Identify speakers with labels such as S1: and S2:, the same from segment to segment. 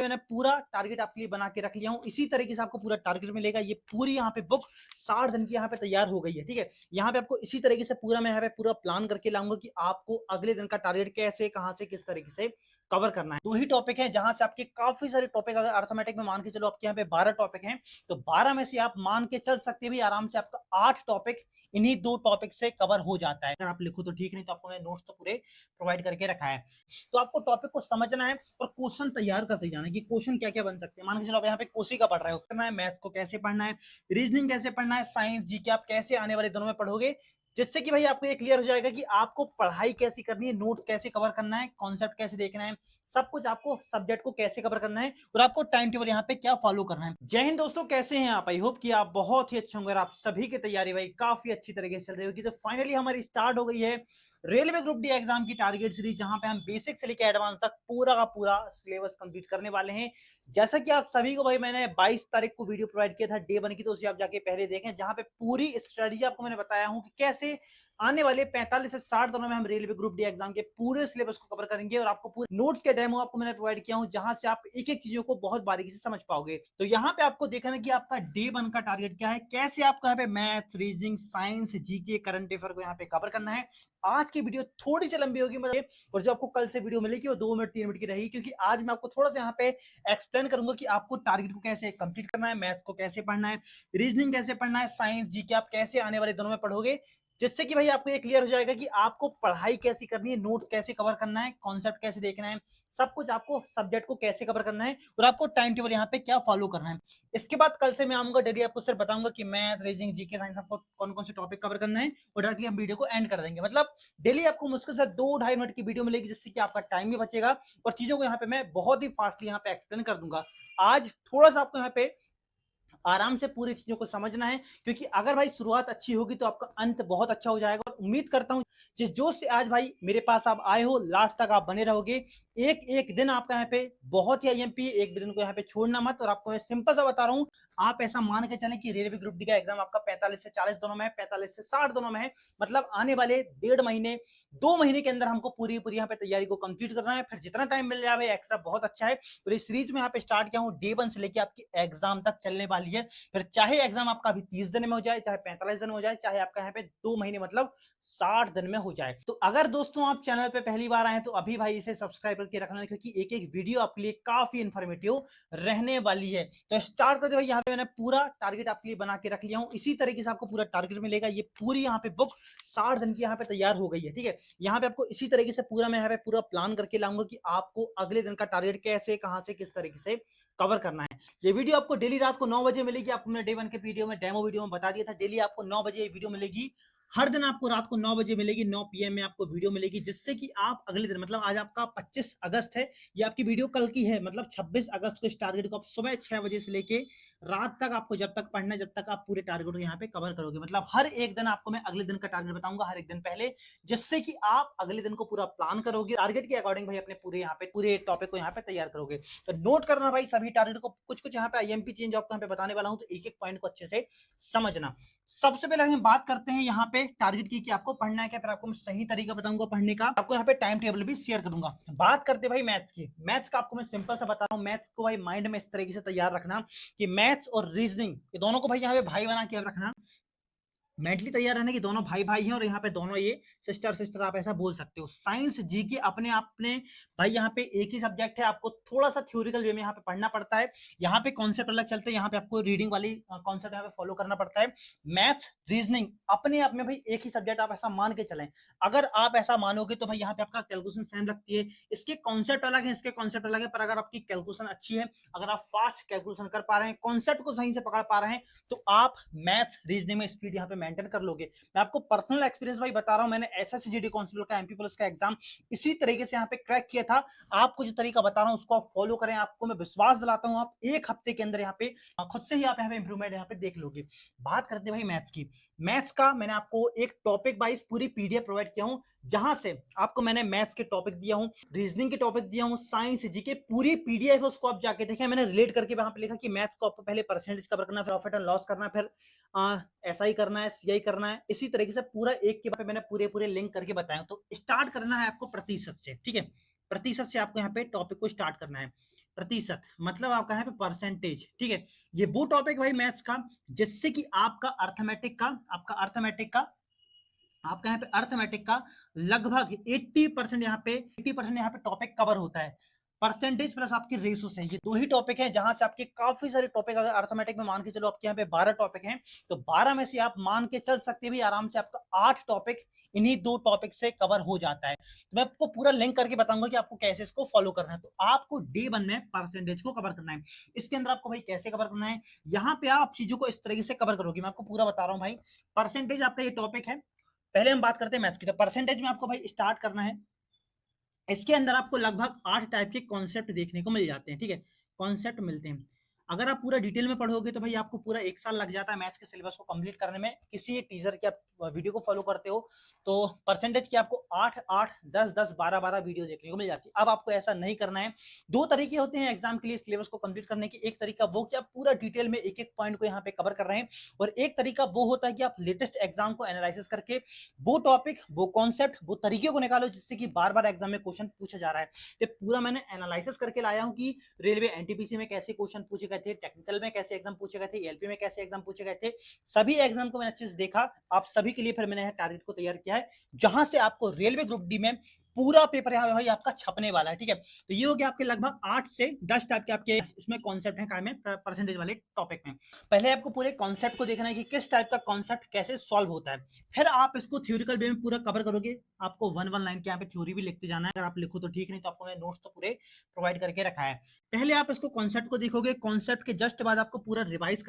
S1: मैंने पूरा टारगेट आपके लिए बना के रख लिया हूँ। इसी तरीके से आपको पूरा टारगेट मिलेगा। ये पूरी यहाँ पे बुक 60 दिन की यहाँ पे तैयार हो गई है, ठीक है। यहाँ पे आपको इसी तरीके से पूरा मैं यहाँ पे पूरा प्लान करके लाऊंगा कि आपको अगले दिन का टारगेट कैसे, कहाँ से, किस तरीके से कवर करना है। 2 ही टॉपिक है जहां से आपके काफी सारे टॉपिक, अगर अर्थमेटिक में मान के चलो आपके यहाँ पे 12 टॉपिक हैं, तो 12 में से आप मान के चल सकते हैं भी आराम से आपका 8 टॉपिक इन्हीं 2 टॉपिक से कवर हो जाता है। अगर आप लिखो तो ठीक, नहीं तो आपको मैं नोट्स तो पूरे प्रोवाइड करके रखा है। तो आपको टॉपिक को समझना है और क्वेश्चन तैयार करते जाना है कि क्वेश्चन क्या क्या बन सकते हैं। मान के चलो आप यहाँ पे कोसी का पढ़ रहे हो, करना है मैथ्स को कैसे पढ़ना है, रीजनिंग कैसे पढ़ना है, साइंस जीके आप कैसे आने वाले दिनों में पढ़ोगे, जिससे कि भाई आपको ये क्लियर हो जाएगा कि आपको पढ़ाई कैसी करनी है, नोट्स कैसे कवर करना है, कॉन्सेप्ट कैसे देखना है, सब कुछ आपको सब्जेक्ट को कैसे कवर करना है और आपको टाइम टेबल यहाँ पे क्या फॉलो करना है। जय हिंद दोस्तों, कैसे हैं आप? आई होप कि आप बहुत ही अच्छे होंगे। आप सभी की तैयारी भाई काफी अच्छी तरीके से चल रही होगी। तो फाइनली हमारी स्टार्ट हो गई है रेलवे ग्रुप डी एग्जाम की टारगेट सीरीज, जहां पे हम बेसिक से लेकर एडवांस तक पूरा का पूरा सिलेबस कंप्लीट करने वाले हैं। जैसा कि आप सभी को भाई मैंने 22 तारीख को वीडियो प्रोवाइड किया था डे 1 की, तो उसे आप जाके पहले देखें, जहां पे पूरी स्ट्रेटजी आपको मैंने बताया हूं कि कैसे आने वाले 45 से 60 दिनों में हम रेलवे ग्रुप डी एग्जाम के पूरे सिलेबस को कवर करेंगे और आपको पूरे नोट्स के डेमो आपको मैंने प्रोवाइड किया हूं, जहां से आप एक एक चीजों को बहुत बारीकी से समझ पाओगे। तो यहाँ पे आपको देखना है कि आपका डे 1 का टारगेट क्या है, कैसे आपको यहाँ पे math, reasoning, science, GK, current affair को यहाँ पे कवर करना है। आज की वीडियो थोड़ी सी लंबी होगी मतलब, और जो आपको कल से वीडियो मिलेगी वो 2 मिनट 3 मिनट की रहेगी, क्योंकि आज मैं आपको थोड़ा सा यहाँ पे एक्सप्लेन करूंगा कि आपको टारगेट को कैसे कंप्लीट करना है, मैथ्स को कैसे पढ़ना है, रीजनिंग कैसे पढ़ना है, साइंस जीके आप कैसे आने वाले दिनों में पढ़ोगे, जिससे कि भाई आपको ये क्लियर हो जाएगा कि आपको पढ़ाई कैसी करनी है, नोट्स कैसे कवर करना है, कॉन्सेप्ट कैसे देखना है, सब कुछ आपको सब्जेक्ट को कैसे कवर करना है और आपको टाइम टेबल यहाँ पे क्या फॉलो करना है। इसके बाद कल से मैं आऊंगा डेली, आपको सिर्फ बताऊंगा कि मैथ, रीजनिंग, जीके, साइंस आपको कौन कौन से टॉपिक कवर करना है और डायरेक्टली हम वीडियो को एंड कर देंगे। मतलब डेली आपको मुश्किल से 2-2.5 मिनट की वीडियो मिलेगी, जिससे कि आपका टाइम भी बचेगा और चीजों को यहाँ पे मैं बहुत ही फास्टली यहाँ पे एक्सप्लेन कर दूंगा। आज थोड़ा सा आपको यहाँ पे आराम से पूरी चीजों को समझना है, क्योंकि अगर भाई शुरुआत अच्छी होगी तो आपका अंत बहुत अच्छा हो जाएगा। और उम्मीद करता हूं जिस जोश से आज भाई मेरे पास आप आए हो, लास्ट तक आप बने रहोगे। एक एक दिन आपका यहाँ पे बहुत ही आईएमपी, एक दिन को यहाँ पे छोड़ना मत। और आपको मैं सिंपल सा बता रहा हूँ, आप ऐसा मान के चलें कि रेलवे ग्रुप डी का एग्जाम आपका 45 से 40 दिनों में है, 45 से 60 दिनों में है। मतलब आने वाले 1.5 महीने 2 महीने के अंदर हमको पूरी पूरी यहाँ पे तैयारी को कंप्लीट करना है। फिर जितना टाइम मिल जाए एक्स्ट्रा बहुत अच्छा है। और इस सीरीज में यहाँ पे स्टार्ट किया हूँ डे 1 से लेकर आपकी एग्जाम तक चलने वाली है। फिर चाहे एग्जाम आपका अभी 30 दिन में हो जाए, चाहे 45 दिन में हो जाए, चाहे आपका यहाँ पे 2 महीने मतलब 60 दिन में हो जाए। तो अगर दोस्तों आप चैनल पे पहली बार आए तो अभी भाई इसे सब्सक्राइब करके रखना, क्योंकि एक एक वीडियो आपके लिए काफी इंफॉर्मेटिव रहने वाली है। तो स्टार्ट करते भाई, यहाँ पे मैंने पूरा टारगेट आपके लिए बना के रख लिया हूँ। इसी तरीके से आपको पूरा टारगेट मिलेगा। ये पूरी यहाँ पे बुक 60 दिन की यहाँ पे तैयार हो गई है, ठीक है। यहाँ पे आपको इसी तरीके से पूरा मैं यहाँ पे पूरा प्लान करके लाऊंगा कि आपको अगले दिन का टारगेट कैसे, कहां से, किस तरीके से कवर करना है। ये वीडियो आपको डेली रात को 9 बजे मिलेगी। आपको मैंने डे 1 के वीडियो में, डेमो वीडियो में बता दिया था, डेली आपको 9 बजे ये वीडियो मिलेगी। हर दिन आपको रात को 9 बजे मिलेगी, 9 पीएम में आपको वीडियो मिलेगी, जिससे कि आप अगले दिन, मतलब आज आपका 25 अगस्त है, ये आपकी वीडियो कल की है, मतलब 26 अगस्त को इस टारगेट को आप सुबह 6 बजे से लेके रात तक आपको जब तक पढ़ना है, जब तक आप पूरे टारगेट को यहाँ पे कवर करोगे। मतलब हर एक दिन आपको मैं अगले दिन का टारगेट बताऊंगा, हर एक दिन पहले, जिससे कि आप अगले दिन को पूरा प्लान करोगे, टारगेट के अकॉर्डिंग भाई अपने पूरे यहाँ पे पूरे टॉपिक को यहाँ पे तैयार करोगे। तो नोट करना भाई सभी टारगेट को, कुछ कुछ यहाँ पे आईएमपी चेंज आपको यहाँ पे बताने वाला हूँ, तो एक एक पॉइंट को अच्छे से समझना। सबसे पहले हम बात करते हैं यहाँ पे टारगेट की कि आपको पढ़ना है क्या, फिर आपको मैं सही तरीका बताऊंगा पढ़ने का, आपको यहाँ पे टाइम टेबल भी शेयर करूंगा। बात करते भाई मैथ्स की। मैथ्स का आपको मैं सिंपल सा बता रहा हूँ, मैथ्स को भाई माइंड में इस तरीके से तैयार रखना कि मैथ्स और रीजनिंग ये दोनों को भाई यहाँ पे भाई बना के रखना। मेंटली तैयार रहने की दोनों भाई भाई हैं और यहाँ पे दोनों ये सिस्टर सिस्टर, आप ऐसा बोल सकते हो। साइंस जीके अपने आपने भाई यहाँ पे एक ही सब्जेक्ट है, आपको थोड़ा सा थ्योरिकल वे में यहाँ पे पढ़ना पड़ता है। यहाँ पे कॉन्सेप्ट अलग चलते हैं, यहाँ पे आपको रीडिंग वाली कॉन्सेप्ट यहाँ पे फॉलो करना पड़ता है। मैथ्स रीजनिंग अपने आप में भाई एक ही सब्जेक्ट, आप ऐसा मान के चलें। अगर आप ऐसा मानोगे तो भाई यहाँ पे आपका कैलकुलेशन सेम लगती है। इसके कॉन्सेप्ट अलग है, इसके कॉन्सेप्ट अलग है, पर अगर आपकी कैलकुलेशन अच्छी है, अगर आप फास्ट कैलकुलेशन कर पा रहे हैं, कॉन्सेप्ट को सही से पकड़ पा रहे हैं, तो आप मैथ्स रीजनिंग में स्पीड यहाँ पे मेंटेन कर लोगे। मैं आपको पर्सनल एक्सपीरियंस भाई बता रहा हूं, मैंने एसएससी कांस्टेबल का एमपी प्लस का एग्जाम इसी तरीके से यहाँ पे क्रैक किया था। आपको जो तरीका बता रहा हूं उसको आप फॉलो करें, आपको मैं विश्वास दिलाता हूं, आप एक हफ्ते के अंदर यहाँ पे खुद से ही आप यहाँ पे इंप्रूवमेंट यहाँ पे देख लोगे। बात करते हैं भाई मैथ्स की। मैथ्स का मैंने आपको एक टॉपिक वाइज पूरी पीडीएफ प्रोवाइड किया हूं, जहां से आपको मैंने मैथ्स के टॉपिक दिया हूं, रीजनिंग के टॉपिक दिया हूं, साइंस जीके पूरी पीडीएफ उसको आप जाके देखें। मैंने रिलेट करके वहां पे लिखा कि मैथ्स को आपको पहले परसेंटेज कवर करना, फिर प्रॉफिट एंड लॉस करना, फिर ऐसा ही करना है, सीआई करना है, इसी तरीके से पूरा एक के बाद मैंने पूरे पूरे लिंक करके बताया। तो स्टार्ट करना है आपको प्रतिशत से, ठीक है। प्रतिशत से आपको यहाँ पे टॉपिक को स्टार्ट करना है। प्रतिशत, मतलब आपका यहाँ पे परसेंटेज, ठीक है। ये वो टॉपिक भाई मैथ्स का जिससे कि आपका यहाँ पे अर्थमेटिक का लगभग 80% यहाँ पे टॉपिक कवर होता है। परसेंटेज प्लस आपके रेशो से, ये दो ही टॉपिक हैं जहां से आपके काफी सारे टॉपिक, अगर अर्थमेटिक में मान के चलो आपके यहाँ पे 12 टॉपिक हैं, तो 12 में से आप मान के चल सकते हैं भी आराम से आपका 8 टॉपिक इन्हीं दो टॉपिक से कवर हो जाता है। तो मैं आपको पूरा लिंक करके बताऊंगा कि आपको कैसे इसको फॉलो करना है। तो आपको डे 1 में परसेंटेज को कवर करना है। इसके अंदर आपको भाई कैसे कवर करना है, यहाँ पे आप चीजों को इस तरीके से कवर करोगे, मैं आपको पूरा बता रहा हूँ भाई। परसेंटेज आपका ये टॉपिक है, पहले हम बात करते हैं मैथ्स की। तो परसेंटेज में आपको भाई स्टार्ट करना है। इसके अंदर आपको लगभग 8 टाइप के कॉन्सेप्ट देखने को मिल जाते हैं, ठीक है, कॉन्सेप्ट मिलते हैं। अगर आप पूरा डिटेल में पढ़ोगे तो भाई आपको पूरा 1 साल लग जाता है मैथ्स के सिलेबस को कंप्लीट करने में। किसी एक टीचर के आप वीडियो को फॉलो करते हो तो परसेंटेज की आपको 8 8 10 10 12 12 वीडियो देखने को मिल जाती है। अब आपको ऐसा नहीं करना है। दो तरीके होते हैं एग्जाम के लिए सिलेबस को कंप्लीट करने के। एक तरीका वो कि आप पूरा डिटेल में एक एक पॉइंट को यहाँ पे कवर कर रहे हैं, और एक तरीका वो होता है कि आप लेटेस्ट एग्जाम को एनालिसिस करके वो टॉपिक, वो कॉन्सेप्ट, वो तरीके को निकालो जिससे कि बार बार एग्जाम में क्वेश्चन पूछा जा रहा है। तो पूरा मैंने एनालिसिस करके लाया हूं कि रेलवे एनटीपीसी में कैसे क्वेश्चन पूछे गए थे, टेक्निकल में कैसे एग्जाम पूछे गए थे, एलपी में कैसे एग्जाम पूछे गए थे। सभी एग्जाम को मैंने अच्छे से देखा। आप सभी के लिए फिर मैंने टारगेट को तैयार किया है, जहां से आपको रेलवे ग्रुप डी में पूरा पेपर यहाँ भाई आपका छपने वाला है, ठीक है। तो ये हो गया आपके लगभग 8 से 10 टाइप के आपके इसमें कॉन्सेप्ट हैं काय में परसेंटेज वाले टॉपिक में। पहले आपको पूरे कॉन्सेप्ट को देखना है कि किस टाइप का कॉन्सेप्ट कैसे सॉल्व होता है, फिर आप इसको थ्योरिकल वे में पूरा कवर करोगे। आपको 1 1 लाइन के यहाँ पे थ्योरी भी लिखते जाना है। अगर आप लिखो तो ठीक, नहीं तो आपको मैंने नोट्स तो पूरे प्रोवाइड करके रखा है। पहले आप इसको कॉन्सेप्ट को देखोगे, कॉन्सेप्ट के जस्ट बाद आपको पूरा रिवाइज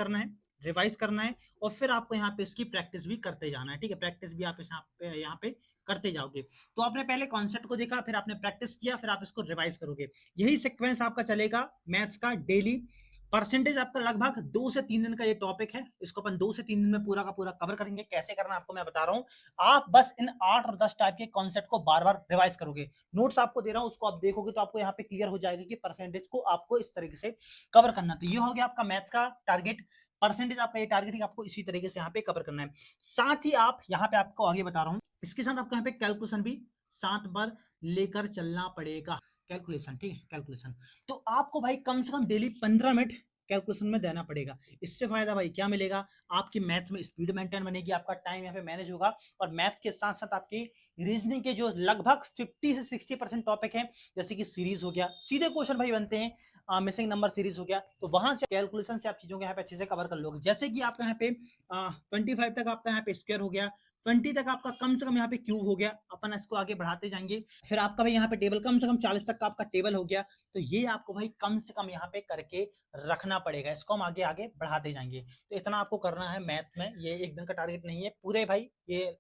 S1: करना है, और फिर आपको यहाँ पे इसकी प्रैक्टिस भी करते जाना है, ठीक है। प्रैक्टिस भी आप यहाँ पे करते जाओगे। तो आपने पहले कॉन्सेप्ट को देखा, फिर आपने प्रैक्टिस किया, फिर आप इसको रिवाइज करोगे। यही सीक्वेंस आपका चलेगा मैथ्स का डेली। परसेंटेज आपका लगभग 2 से 3 दिन का ये टॉपिक है। इसको अपन 2 से 3 दिन में पूरा का पूरा कवर करेंगे। कैसे करना आपको मैं बता रहा हूँ। आप बस इन 8 और 10 टाइप के कॉन्सेप्ट को बार बार रिवाइज करोगे। नोट्स आपको दे रहा हूँ, उसको आप देखोगे तो आपको यहाँ पे क्लियर हो जाएगा कि परसेंटेज को आपको इस तरीके से कवर करना। तो ये हो गया आपका मैथ्स का टारगेट। परसेंटेज आपका ये टारगेट है, आपको इसी तरीके से यहाँ पे कवर करना है। साथ ही आप यहाँ पे आपको आगे बता रहा हूँ, इसके साथ आपको यहाँ पे कैलकुलेशन भी साथ बार लेकर चलना पड़ेगा। कैलकुलेशन, ठीक है, कैलकुलेशन। तो आपको भाई कम से कम डेली 15 मिनट कैलकुलेशन में देना पड़ेगा। इससे फायदा भाई क्या मिलेगा, आपकी मैथ में स्पीड मेंटेन बनेगी, आपका टाइम यहाँ पे मैनेज होगा, और मैथ के साथ साथ आपकी रीजनिंग के जो लगभग 50 से 60% टॉपिक हैं, जैसे कि सीरीज हो गया, सीधे क्वेश्चन भाई बनते हैं, मिसिंग नंबर सीरीज हो गया, तो वहां से कैलकुलेशन से आप चीजों को यहाँ पे अच्छे से कवर कर लोगे। जैसे कि आपका यहाँ पे 25 तक आपका यहाँ पे स्क्वायर हो गया, 20 तक आपका कम से कम यहाँ पे क्यूब हो गया, अपन इसको आगे बढ़ाते जाएंगे। फिर आपका भाई यहाँ पे टेबल कम से कम 40 तक का आपका टेबल हो गया। तो ये आपको भाई कम से कम यहाँ पे करके रखना पड़ेगा, इसको हम आगे आगे बढ़ाते जाएंगे। तो इतना आपको करना है मैथ में। ये एक दिन का टारगेट नहीं है पूरे भाई, ये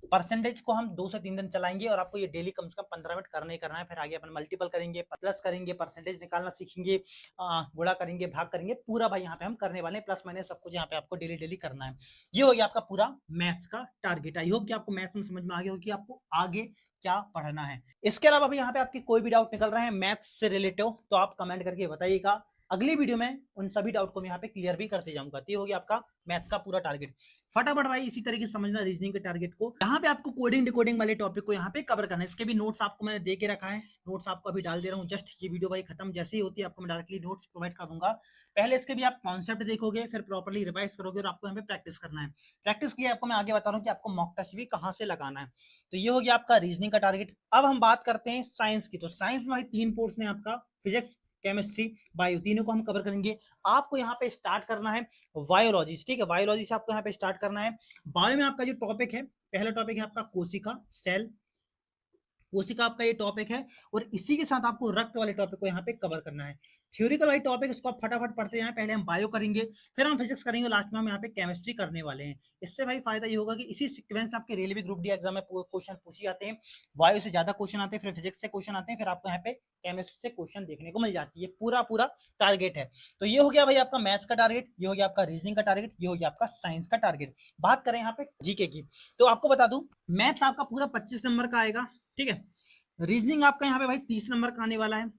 S1: परसेंटेज को हम 2 से 3 दिन चलाएंगे, और आपको ये डेली कम से कम 15 मिनट करना ही करना है। फिर आगे अपन मल्टीपल करेंगे, प्लस करेंगे, परसेंटेज निकालना सीखेंगे, गुणा करेंगे, भाग करेंगे, पूरा भाई यहाँ पे हम करने वाले हैं। प्लस माइनस सब कुछ यहाँ पे आपको डेली डेली करना है। ये हो गया आपका पूरा मैथ्स का टारगेट। आई होप कि आपको मैथ्स में समझ में आ गया हो कि आपको आगे क्या पढ़ना है। इसके अलावा भी यहाँ पे आपके कोई भी डाउट निकल रहा है मैथ्स से रिलेटेड तो आप कमेंट करके बताइएगा। अगली वीडियो में उन सभी डाउट को मैं यहाँ पे क्लियर भी करते जाऊंगा। तो ये हो गया आपका मैथ्स का पूरा टारगेट। फटाफट भाई इसी तरीके से समझना रीजनिंग के टारगेट को। यहाँ पे आपको कोडिंग डिकोडिंग वाले टॉपिक को यहाँ पे कवर करना है। इसके भी नोट्स आपको मैंने दे के रखा है, नोट्स आपको अभी डाल दे रहा हूँ। जस्ट ये वीडियो भाई खत्म जैसे ही होती है आपको मैं डायरेक्टली नोट्स प्रोवाइड कर दूंगा। पहले इसके भी आप कॉन्सेप्ट देखोगे, फिर प्रॉपर्ली रिवाइज करोगे, और आपको यहाँ पे प्रैक्टिस करना है। प्रैक्टिस के लिए आपको मैं आगे बता रहा हूँ कि आपको मॉक टेस्ट भी कहाँ से लगाना है। तो ये हो गया आपका रीजनिंग का टारगेट। अब हम बात करते हैं साइंस की। तो साइंस में भाई 3 पोर्शन है आपका, फिजिक्स, केमिस्ट्री, बायो, तीनों को हम कवर करेंगे। आपको यहाँ पे स्टार्ट करना है बायोलॉजी, ठीक है, बायोलॉजी से आपको यहाँ पे स्टार्ट करना है। बायो में आपका जो टॉपिक है, पहला टॉपिक है आपका कोशिका, सेल, कोशिका आपका ये टॉपिक है, और इसी के साथ आपको रक्त वाले टॉपिक को यहाँ पे कवर करना है। थ्योरिकल वाले टॉपिक इसको आप फटाफट पढ़ते हैं। पहले हम बायो करेंगे, फिर हम फिजिक्स करेंगे, लास्ट में हम यहाँ पे केमिस्ट्री करने वाले हैं। इससे भाई फायदा ये होगा कि इसी सीक्वेंस आपके रेलवे ग्रुप डी एग्जाम में क्वेश्चन पूछे जाते हैं। बायो से ज्यादा क्वेश्चन आते हैं, फिर फिजिक्स से क्वेश्चन आते हैं, फिर आपको यहाँ पे केमिस्ट्री से क्वेश्चन देखने को मिल जाती है। पूरा पूरा टारगेट है। तो ये हो गया भाई आपका मैथ्स का टारगेट, ये हो गया आपका रीजनिंग का टारगेट, ये हो गया आपका साइंस का टारगेट। बात करें यहाँ पे जीके की, तो आपको बता दूं मैथ्स आपका पूरा 25 नंबर का आएगा, ठीक है। रीजनिंग आपका यहाँ पे भाई 30 नंबर का आने वाला है।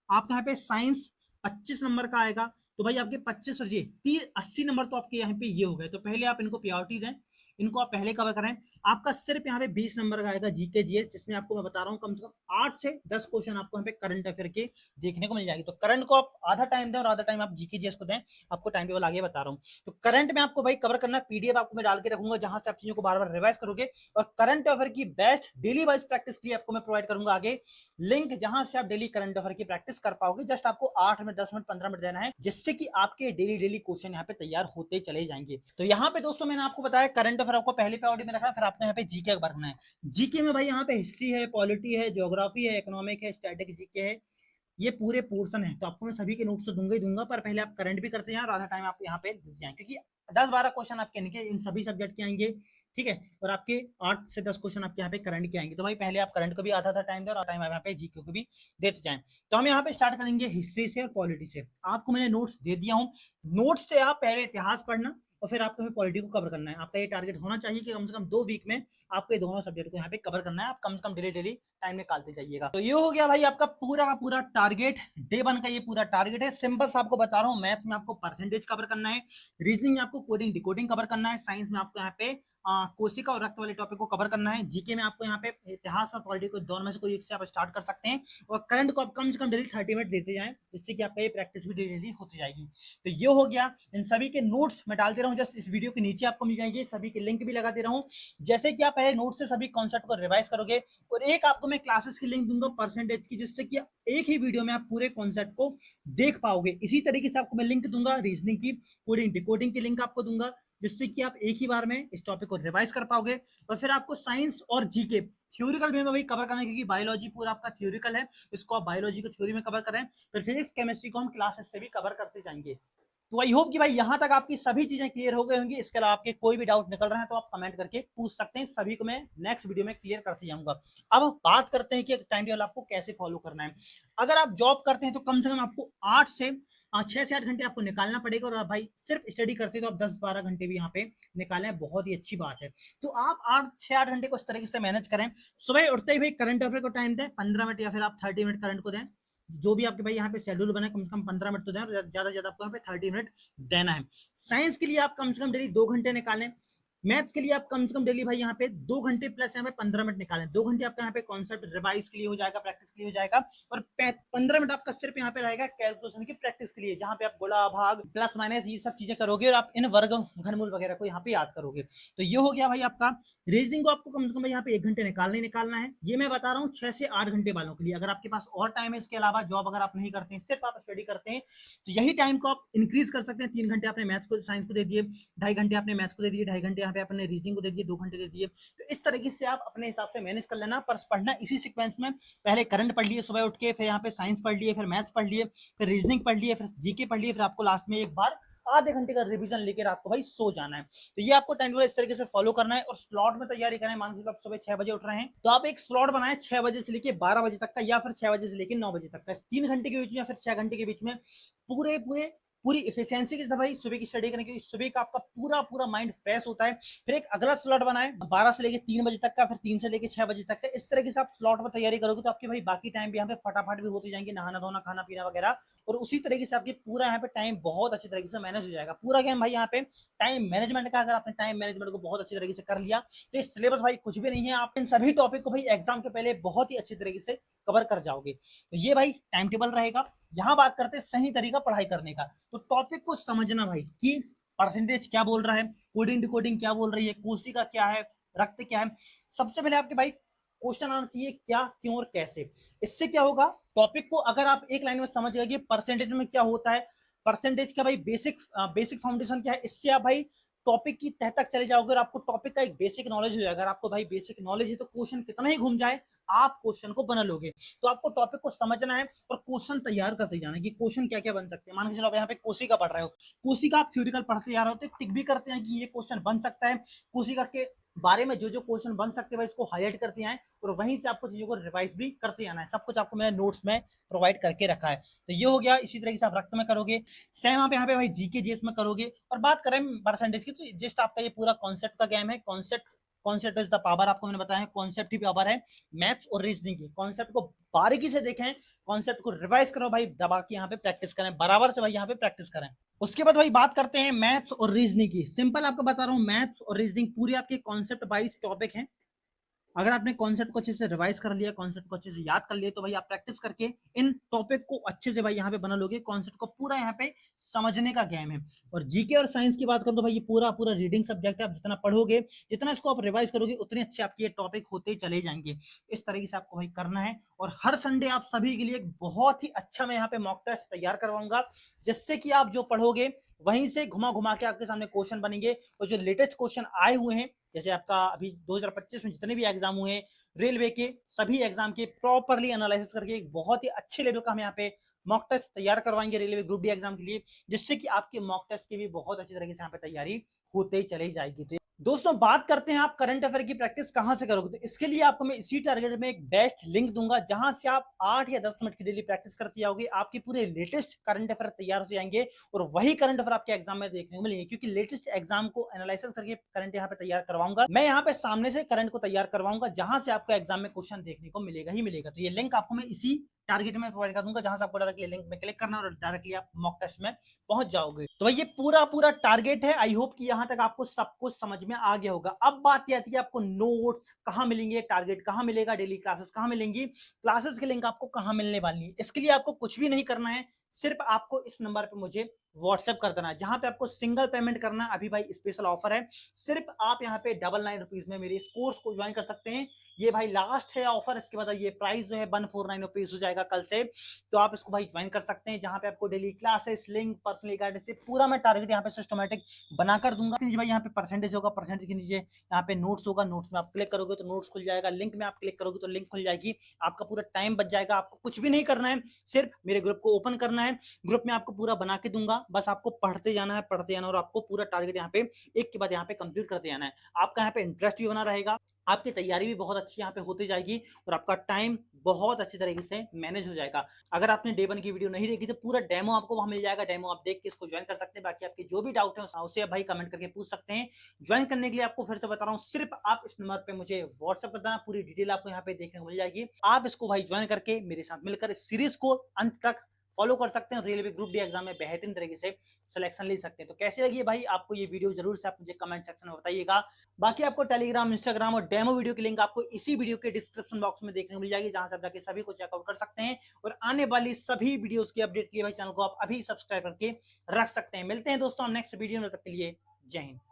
S1: आपका यहाँ पे साइंस 25 नंबर का आएगा। तो भाई आपके 25 और ये 30 80 नंबर तो आपके यहाँ पे ये हो गए। तो पहले आप इनको प्रायोरिटी दें, इनको आप पहले कवर करें। आपका सिर्फ यहाँ पे 20 नंबर का आएगा जीके जीएस, जिसमें आपको मैं बता रहा हूँ कम से कम 8 से 10 क्वेश्चन आपको यहाँ पे करंट अफेयर के देखने को मिल जाएगी। तो करंट को आप आधा टाइम दें और आधा टाइम आप जीके जीएस को दें, आपको टाइम टेबल आगे बता रहा हूँ। तो करंट में आपको भाई कवर करना, पीडीएफ आपको मैं डाल के रखूंगा जहां से आप चीजों को बार बार रिवाइज करोगे, और करंट अफेयर की बेस्ट डेली वाइज प्रैक्टिस के लिए आपको मैं प्रोवाइड करूंगा आगे लिंक, जहां से आप डेली करंट अफेयर की प्रैक्टिस कर पाओगे। जस्ट आपको 8 मिनट 10 मिनट 15 मिनट देना है, जिससे कि आपके डेली डेली क्वेश्चन यहाँ पे तैयार होते चले जाएंगे। तो यहाँ पे दोस्तों मैंने आपको बताया करंट अफेयर आपको पहले प्रायोरिटी में रखना है, फिर आपको यहाँ पे जीके भरना है। जीके में भाई यहाँ पे हिस्ट्री है, पॉलिटी है, ज्योग्राफी है, इकोनॉमिक है, स्टैटिक जीके है, ये पूरे पोर्शन है। तो आपको मैं सभी के नोट्स तो दूंगा ही दूंगा, पर पहले आप करंट भी करते हैं और आधा टाइम आप यहाँ पे देते हैं, क्योंकि 10-12 क्वेश्चन आपके इन सभी सब्जेक्ट के आएंगे, ठीक है, और आपके 8 से 10 क्वेश्चन आपके यहाँ पे करंट के आएंगे। तो भाई पहले आप करंट को भी आधा आधा टाइम दें और टाइम आप यहाँ पे जीके को भी देते जाएं। तो हम यहाँ पे स्टार्ट करेंगे हिस्ट्री से और पॉलिटी से। आपको मैंने नोट्स दे दिया हूँ, नोट्स से आप पहले इतिहास पढ़ना और फिर आपको पॉलिटी को कवर करना है। आपका ये टारगेट होना चाहिए कि कम से कम 2 वीक में आपको ये दोनों सब्जेक्ट को यहाँ पे कवर करना है। आप कम से कम डेली डेली टाइम निकालते जाइएगा। तो ये हो गया भाई आपका पूरा का पूरा टारगेट, डे 1 का ये पूरा टारगेट है। सिंपल सा आपको बता रहा हूँ, मैथ्स में आपको परसेंटेज कवर करना है, रीजनिंग में आपको कोडिंग डिकोडिंग कवर करना है, साइंस में आपको यहाँ पे कोशिका और रक्त वाले टॉपिक को कवर करना है, जीके में आपको यहाँ पे इतिहास और पॉलिटी को दोनों में से कोई एक से आप स्टार्ट कर सकते हैं, और करंट को आप कम से कम डेली 30 मिनट देते जाएं, जिससे कि आपका ये प्रैक्टिस भी डेली होती जाएगी। तो ये हो गया, इन सभी के नोट्स मैं डाल दे रहा हूँ, जस्ट इस वीडियो के नीचे आपको मिल जाएंगे, सभी के लिंक भी लगा दे रहा हूँ। जैसे कि आप पहले नोट से सभी कॉन्सेप्ट को रिवाइज करोगे, और एक आपको मैं क्लासेस की लिंक दूंगा परसेंटेज की, जिससे कि एक ही वीडियो में आप पूरे कॉन्सेप्ट को देख पाओगे। इसी तरीके से आपको मैं लिंक दूंगा रीजनिंग की, कोडिंग डिकोडिंग की लिंक आपको दूंगा, जिससे कि आप एक ही बार में इस टॉपिक को रिवाइज कर पाओगे। और फिर आपको साइंस और जीके थ्योरिकल में वही कवर करना है, क्योंकि बायोलॉजी पूरा आपका थ्योरिकल है, इसको आप बायोलॉजी को थ्योरी में कवर करें, फिर फिजिक्स केमिस्ट्री को हम क्लासेस से भी कवर करते जाएंगे। तो आई होप कि भाई यहां तक आपकी सभी चीजें क्लियर हो गई होंगी। इसके अलावा आपके कोई भी डाउट निकल रहा है तो आप कमेंट करके पूछ सकते हैं, सभी को मैं नेक्स्ट वीडियो में क्लियर करते जाऊंगा। अब बात करते हैं कि टाइम टेबल आपको कैसे फॉलो करना है। अगर आप जॉब करते हैं तो कम से कम आपको 6 से 8 घंटे आपको निकालना पड़ेगा, और आप भाई सिर्फ स्टडी करते हैं तो आप 10-12 घंटे भी यहाँ पे निकालें, बहुत ही अच्छी बात है। तो आप 8 घंटे को इस तरीके से मैनेज करें। सुबह उठते ही भाई करंट अफेयर को टाइम दें 15 मिनट, या फिर आप 30 मिनट करंट को दें, जो भी आपके भाई यहाँ पे शेड्यूल बना है, कम से कम 15 मिनट तो दें, और ज्यादा से ज्यादा आपको यहाँ पे 30 मिनट देना है। साइंस के लिए आप कम से कम डेली 2 घंटे निकालें। मैथ्स के लिए आप कम से कम डेली भाई यहाँ पे 2 घंटे प्लस यहाँ पे 15 मिनट निकालें। 2 घंटे आपका यहाँ पे कॉन्सेप्ट रिवाइज के लिए हो जाएगा, प्रैक्टिस के लिए हो जाएगा, और 15 मिनट आपका सिर्फ यहाँ पे रहेगा कैलकुलेशन की प्रैक्टिस के लिए, जहाँ पे आप गुणा भाग प्लस माइनस ये सब चीजें करोगे, और आप इन वर्ग घनमूल वगैरह को यहाँ पे याद करोगे। तो ये हो गया भाई आपका रीजनिंग को आपको कम से कम यहाँ पे 1 घंटे निकालना ही निकालना है। ये मैं बता रहा हूँ 6 से 8 घंटे वालों के लिए। अगर आपके पास और टाइम है, इसके अलावा जॉब अगर आप नहीं करते हैं, सिर्फ आप स्टडी करते हैं, तो यही टाइम को आप इंक्रीज कर सकते हैं। 3 घंटे आपने मैथ्स को साइंस को दे दिए, 2.5 घंटे आपने मैथ्स को दे दिए, 2.5 घंटे यहाँ पे आपने रीजनिंग को दे दिए, 2 घंटे दे दिए। तो इस तरीके से आप अपने हिसाब से मैनेज कर लेना, पर पढ़ना इसी सीक्वेंस में। पहले करंट पढ़ लिए सुबह उठ के, फिर यहाँ पे साइंस पढ़ लिए, फिर मैथ्स पढ़ लिए, फिर रीजनिंग पढ़ लिए, फिर जीके पढ़ लिए, फिर आपको लास्ट में एक बार आधे घंटे का रिवीजन लेके रात को भाई सो जाना है। तो ये आपको टाइम टेबल इस तरीके से फॉलो करना है, और स्लॉट में तैयारी करना है। मान लीजिए आप सुबह 6 बजे उठ रहे हैं, तो आप एक स्लॉट बनाए 6 बजे से लेके 12 बजे तक का, या फिर 6 बजे से लेके 9 बजे तक का, 3 घंटे के बीच में या फिर 6 घंटे के बीच में पूरे पूरे पूरी इफिशियंसी के साथ भाई सुबह की स्टडी करने के, सुबह का आपका पूरा पूरा माइंड फ्रेश होता है। फिर एक अगला स्लॉट बनाए 12 से लेके 3 बजे तक का, फिर 3 से लेके 6 बजे तक का। इस तरीके से आप स्लॉट में तैयारी करोगे तो आपके भाई बाकी टाइम भी यहाँ पे फटाफट भी होते जाएंगे, नहाना धोना खाना पीना वगैरह, और उसी तरीके से आपकी पूरा यहाँ पे टाइम बहुत अच्छी तरीके से मैनेज हो जाएगा। पूरा गेम भाई यहाँ पे टाइम मैनेजमेंट का, अगर आपने टाइम मैनेजमेंट को बहुत अच्छी तरीके से कर लिया तो ये सिलेबस भाई कुछ भी नहीं है। आप इन सभी टॉपिक को भाई एग्जाम के पहले बहुत ही अच्छी तरीके से कवर कर जाओगे। तो ये भाई टाइम टेबल रहेगा। यहाँ बात करते हैं सही तरीका पढ़ाई करने का। तो टॉपिक को समझना भाई कि परसेंटेज क्या बोल रहा है, कोडिंग डिकोडिंग क्या बोल रही है, कोशिका क्या है, रक्त क्या है। सबसे पहले आपके भाई क्वेश्चन आना चाहिए क्या, क्यों और कैसे। इससे क्या होगा, टॉपिक को अगर आप एक लाइन में समझ गए कि परसेंटेज में क्या होता है, परसेंटेज का भाई बेसिक फाउंडेशन क्या है, इससे आप भाई टॉपिक की तह तक चले जाओगे और आपको टॉपिक का एक बेसिक नॉलेज हो जाएगा। अगर आपको भाई बेसिक नॉलेज है तो क्वेश्चन कितना ही घूम जाए आप क्वेश्चन को बना लोगे। तो आपको टॉपिक को समझना है और क्वेश्चन तैयार करते जाना है कि क्वेश्चन क्या क्या बन सकते हैं। मान के चलो आप यहाँ पे कोशिका पढ़ रहे हो, कोशिका आप थ्योरिकल पढ़ते जा रहे होते, टिक भी करते हैं कि ये क्वेश्चन बन सकता है। कोशिका के बारे में जो जो क्वेश्चन बन सकते हैं इसको हाईलाइट करते हैं, और वहीं से आपको चीजों को रिवाइज भी करते आना है। सब कुछ आपको मैंने नोट्स में प्रोवाइड करके रखा है। तो ये हो गया। इसी तरीके से आप रक्त में करोगे, सेम आप यहाँ पे भाई जीके जीएस में करोगे। और बात करें परसेंटेज की, तो जस्ट आपका ये पूरा कॉन्सेप्ट का गेम है। कॉन्सेप्ट इज द पावर, आपको मैंने बताया कॉन्सेप्ट ही पावर है। मैथ्स और रीजनिंग की कॉन्सेप्ट को बारीकी से देखें, कॉन्सेप्ट को रिवाइज करो भाई, दबा के यहाँ पे प्रैक्टिस करें, बराबर से भाई यहाँ पे प्रैक्टिस करें। उसके बाद भाई बात करते हैं मैथ्स और रीजनिंग की। सिंपल आपको बता रहा हूँ, मैथ्स और रीजनिंग पूरे आपके कॉन्सेप्ट वाइज टॉपिक हैं। अगर आपने कॉन्सेप्ट को अच्छे से रिवाइज कर लिया, कॉन्सेप्ट को अच्छे से याद कर लिया, तो भाई आप प्रैक्टिस करके इन टॉपिक को अच्छे से भाई यहाँ पे बना लोगे। कॉन्सेप्ट को पूरा यहाँ पे समझने का गेम है। और जीके और साइंस की बात करूं तो भाई ये पूरा पूरा रीडिंग सब्जेक्ट है। आप जितना पढ़ोगे, जितना इसको आप रिवाइज करोगे, उतने अच्छे आपके ये टॉपिक होते चले जाएंगे। इस तरीके से आपको भाई करना है। और हर संडे आप सभी के लिए एक बहुत ही अच्छा मैं यहाँ पे मॉक टेस्ट तैयार करवाऊंगा, जिससे कि आप जो पढ़ोगे वहीं से घुमा घुमा के आपके सामने क्वेश्चन बनेंगे। और जो लेटेस्ट क्वेश्चन आए हुए हैं, जैसे आपका अभी 2025 में जितने भी एग्जाम हुए हैं रेलवे के, सभी एग्जाम के प्रॉपरली एनालिसिस करके एक बहुत ही अच्छे लेवल का हम यहाँ पे मॉक टेस्ट तैयार करवाएंगे रेलवे ग्रुप डी एग्जाम के लिए, जिससे कि आपके मॉक टेस्ट की भी बहुत अच्छी तरीके से यहाँ पे तैयारी होते चली जाएगी। तो दोस्तों बात करते हैं आप करंट अफेयर की प्रैक्टिस कहां से करोगे। तो इसके लिए आपको मैं इसी टारगेट में एक बेस्ट लिंक दूंगा, जहां से आप 8 या 10 मिनट की डेली प्रैक्टिस करते जाओगे, आपके पूरे लेटेस्ट करंट अफेयर तैयार हो जाएंगे। और वही करंट अफेयर आपके एग्जाम में देखने को मिलेंगे, क्योंकि लेटेस्ट एग्जाम को एनालिसिस करके करंट यहाँ पे तैयार करवाऊंगा मैं। यहाँ पे सामने से करंट को तैयार करवाऊंगा, जहां से आपको एग्जाम में क्वेश्चन देखने को मिलेगा ही मिलेगा। तो ये लिंक आपको मैं इसी टारगेट में प्रोवाइड कर दूंगा, जहां से आपको डायरेक्टली लिंक में क्लिक करना और डायरेक्टली आप मॉक टेस्ट में पहुंच जाओगे। तो भाई ये पूरा पूरा टारगेट है। आई होप कि यहां तक आपको सब कुछ समझ में आ गया होगा। अब बात यह आती है आपको नोट्स कहां मिलेंगे, टारगेट कहां मिलेगा, डेली क्लासेस कहां मिलेंगी, क्लासेस की लिंक आपको कहां मिलने वाली है। इसके लिए आपको कुछ भी नहीं करना है, सिर्फ आपको इस नंबर पे मुझे व्हाट्सएप कर देना है, जहां पे आपको सिंगल पेमेंट करना है। अभी भाई स्पेशल ऑफर है, सिर्फ आप यहाँ पे 99 रुपीज में मेरे इस कोर्स को ज्वाइन कर सकते हैं। ये भाई लास्ट है ऑफर, इसके बाद ये प्राइस जो है 149 रुपीज हो जाएगा कल से। तो आप इसको भाई ज्वाइन कर सकते हैं, जहां पे आपको daily classes, link, personally guidance से पूरा मैं टारगेट यहाँ पे सिस्टमैटिक बनाकर दूंगा। भाई यहाँ पे परसेंटेज होगा, परसेंटेज के नीचे यहाँ पे नोट्स होगा, नोट्स में आप क्लिक करोगे तो नोट्स खुल जाएगा, लिंक में आप क्लिक करोगे तो लिंक खुल जाएगी। आपका पूरा टाइम बच जाएगा। आपको कुछ भी नहीं करना है, सिर्फ मेरे ग्रुप को ओपन करना है। ग्रुप में आपको पूरा बना के दूंगा, बस आपको पढ़ते जाना है, पढ़ते जाना, और आपको पूरा टारगेट यहाँ पे एक के बाद यहाँ पे कंप्लीट करते जाना है। आपका यहाँ पे इंटरेस्ट भी बना रहेगा, आपकी तैयारी भी बहुत अच्छी यहाँ पे होती जाएगी, और आपका टाइम बहुत अच्छी तरीके से मैनेज हो जाएगा। अगर आपने डे 1 की वीडियो नहीं देखी तो पूरा डेमो आपको वहां मिल जाएगा, डेमो आप देख के इसको ज्वाइन कर सकते हैं। बाकी आपके जो भी डाउट है उसे आप भाई कमेंट करके पूछ सकते हैं। ज्वाइन करने के लिए आपको फिर से बता रहा हूँ, सिर्फ आप इस नंबर पे मुझे व्हाट्सएप कर देना, पूरी डिटेल आपको यहाँ पे देखने को मिल जाएगी। आप इसको भाई ज्वाइन करके मेरे साथ मिलकर इस सीरीज को अंत तक फॉलो कर सकते हैं। रेलवे ग्रुप डी एग्जाम में बेहतरीन तरीके से सिलेक्शन ले सकते हैं। तो कैसे लगी भाई आपको ये वीडियो, जरूर से आप मुझे कमेंट सेक्शन में बताइएगा। बाकी आपको टेलीग्राम, इंस्टाग्राम और डेमो वीडियो की लिंक आपको इसी वीडियो के डिस्क्रिप्शन बॉक्स में देखने को मिल जाएगी, जहां से आप जाके सभी को चेकआउट कर सकते हैं। और आने वाली सभी वीडियोस की अपडेट के लिए भाई चैनल को आप अभी सब्सक्राइब करके रख सकते हैं। मिलते हैं दोस्तों नेक्स्ट वीडियो में, तब तक के लिए जय हिंद।